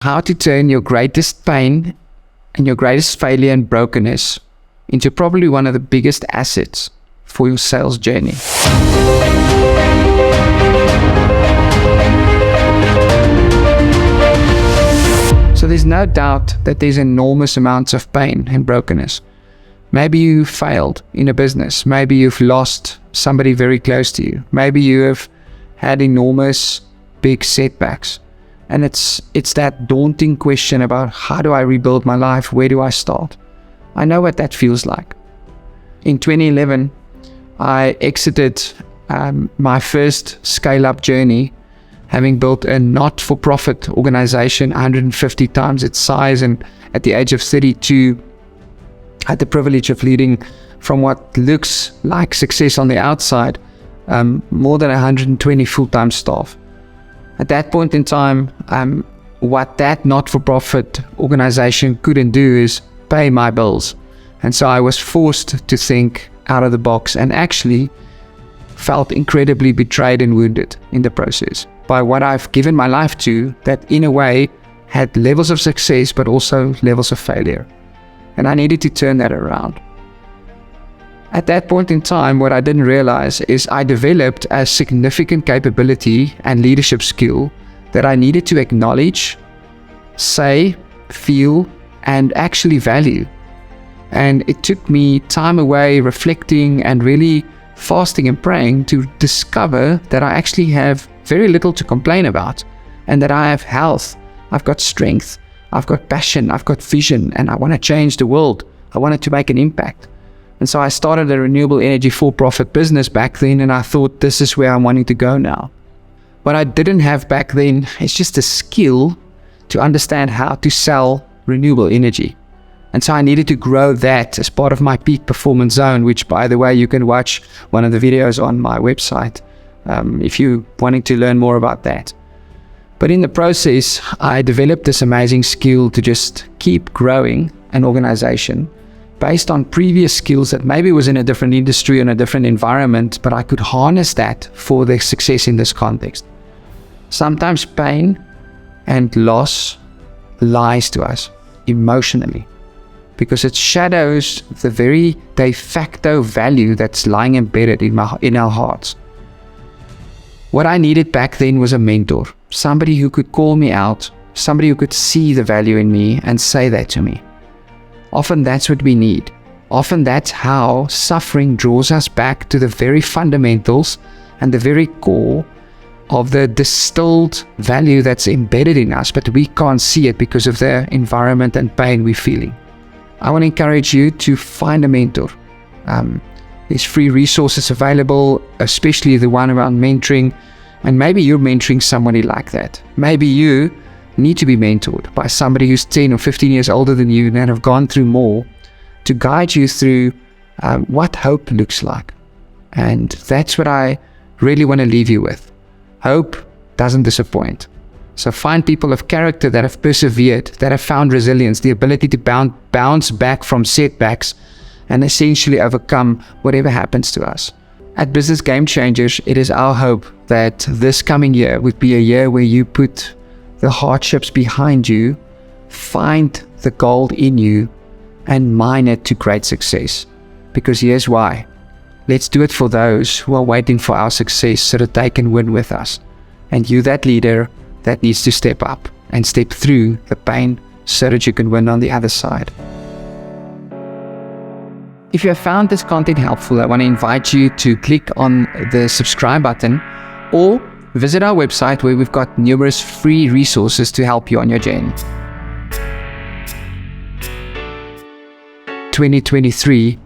how to turn your greatest pain and your greatest failure and brokenness into probably one of the biggest assets for your sales journey. So there's no doubt that there's enormous amounts of pain and brokenness. Maybe you failed in a business. Maybe you've lost somebody very close to you. Maybe you have had enormous big setbacks. And it's that daunting question about, how do I rebuild my life? Where do I start? I know what that feels like. In 2011, I exited my first scale-up journey, having built a not-for-profit organization 150 times its size, and at the age of 32, I had the privilege of leading from what looks like success on the outside, more than 120 full-time staff. At that point in time, what that not-for-profit organization couldn't do is pay my bills. And so I was forced to think out of the box, and actually felt incredibly betrayed and wounded in the process by what I've given my life to, that in a way had levels of success but also levels of failure. And I needed to turn that around. At that point in time, what I didn't realize is I developed a significant capability and leadership skill that I needed to acknowledge, say, feel, and actually value. And it took me time away reflecting and really fasting and praying to discover that I actually have very little to complain about, and that I have health, I've got strength, I've got passion, I've got vision, and I want to change the world. I wanted to make an impact. And so I started a renewable energy for-profit business back then, and I thought, this is where I'm wanting to go now. What I didn't have back then is just a skill to understand how to sell renewable energy. And so I needed to grow that as part of my peak performance zone, which, by the way, you can watch one of the videos on my website if you're wanting to learn more about that. But in the process, I developed this amazing skill to just keep growing an organization based on previous skills that maybe was in a different industry and a different environment, but I could harness that for the success in this context. Sometimes pain and loss lies to us emotionally, because it shadows the very de facto value that's lying embedded in our hearts. What I needed back then was a mentor, somebody who could call me out, somebody who could see the value in me and say that to me. Often that's what we need. Often that's how suffering draws us back to the very fundamentals and the very core of the distilled value that's embedded in us, but we can't see it because of the environment and pain we're feeling. I want to encourage you to find a mentor. There's free resources available, especially the one around mentoring. And maybe you're mentoring somebody like that. Maybe you need to be mentored by somebody who's 10 or 15 years older than you and have gone through more, to guide you through what hope looks like. And that's what I really want to leave you with. Hope doesn't disappoint. So find people of character that have persevered, that have found resilience, the ability to bounce back from setbacks and essentially overcome whatever happens to us. At Business Game Changers, it is our hope that this coming year would be a year where you put the hardships behind you, find the gold in you, and mine it to great success. Because here's why. Let's do it for those who are waiting for our success so that they can win with us. And you, that leader, that needs to step up and step through the pain so that you can win on the other side. If you have found this content helpful, I want to invite you to click on the subscribe button or visit our website, where we've got numerous free resources to help you on your journey. 2023